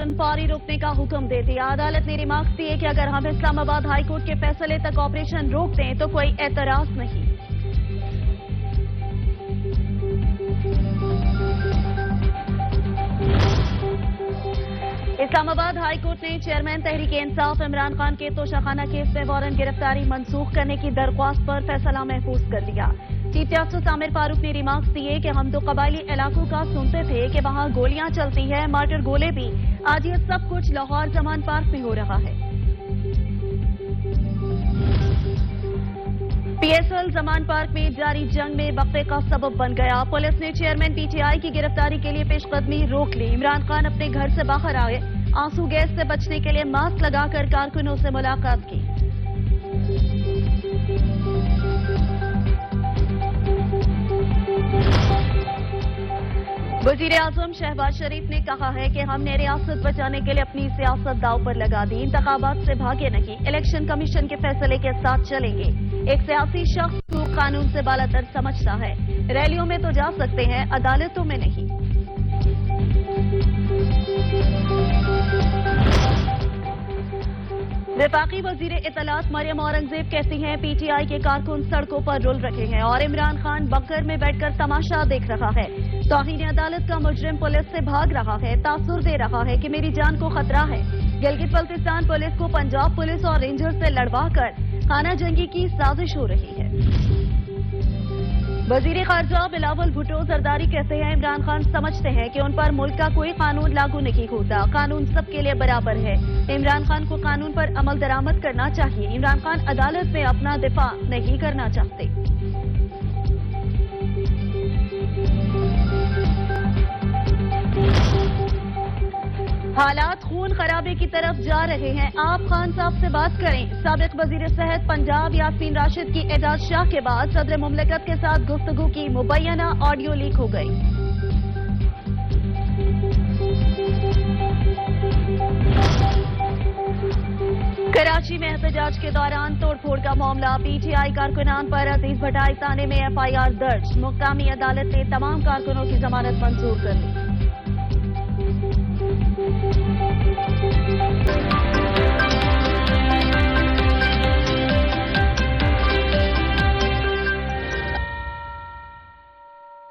Operation फौरी रोकने का हुक्म दे दिया। अदालत ने रिमार्क्स दिए कि अगर हम इस्लामाबाद हाई कोर्ट के फैसले तक ऑपरेशन रोक दें तो कोई एतराज नहीं। इस्लामाबाद हाई कोर्ट ने चेयरमैन तहरीक-ए-इंसाफ इमरान खान के तोशाखाना केस में वारंट गिरफ्तारी मंसूख करने की दरख्वास्त पर फैसला महफूज कर लिया। चीफ जस्टिस आमिर फारूक ने रिमार्क्स दिए कि हम तो कबायली इलाकों का सुनते थे कि वहां गोलियां चलती हैं, मार्टर गोले भी। आज ये सब कुछ लाहौर जमान पार्क में हो रहा है। पीएसएल जमान पार्क में जारी जंग में वक्फे का सबब बन गया। पुलिस ने चेयरमैन पीटीआई की गिरफ्तारी के लिए पेशकदमी रोक ली। इमरान खान अपने घर से बाहर आए, आंसू गैस से बचने के लिए मास्क लगाकर कारकुनों से मुलाकात की। वजीर-ए-आज़म शहबाज शरीफ ने कहा है कि हमने रियासत बचाने के लिए अपनी सियासत दांव पर लगा दी, इंतखाबात से भागे नहीं, इलेक्शन कमीशन के फैसले के साथ चलेंगे। एक सियासी शख्स को कानून से बालातर समझता है। रैलियों में तो जा सकते हैं, अदालतों में नहीं। वफाकी वजीर इत्तलात मरियम औरंगजेब कहती हैं पीटीआई के कारकुन सड़कों पर रुल रहे हैं और इमरान खान बंकर में बैठकर तमाशा देख रहा है। तौहीन अदालत का मुजरिम पुलिस से भाग रहा है, तासुर दे रहा है कि मेरी जान को खतरा है। गिलगित बल्तिस्तान पुलिस को पंजाब पुलिस और रेंजर्स से लड़वा कर खाना जंगी की साजिश हो रही है। वजीर खारजा बिलावल भुट्टो जरदारी कहते हैं इमरान खान समझते हैं कि उन पर मुल्क का कोई कानून लागू नहीं होता, कानून सबके लिए बराबर है। इमरान खान को कानून पर अमल दरामद करना चाहिए। इमरान खान अदालत में अपना दिफा नहीं करना चाहते। हालात खून खराबे की तरफ जा रहे हैं। आप खान साहब से बात करें। साबिक वजीर सेहत पंजाब यासीन राशिद की एजाज शाह के बाद सदर मुमलिकत के साथ गुफ्तगू की मुबैना ऑडियो लीक हो गई। कराची में एहतजाज के दौरान तोड़फोड़ का मामला। पीटीआई कारकुनान पर अजीज भटाई थाने में एफआईआर दर्ज। मुकामी अदालत ने तमाम कारकुनों की जमानत मंजूर कर ली।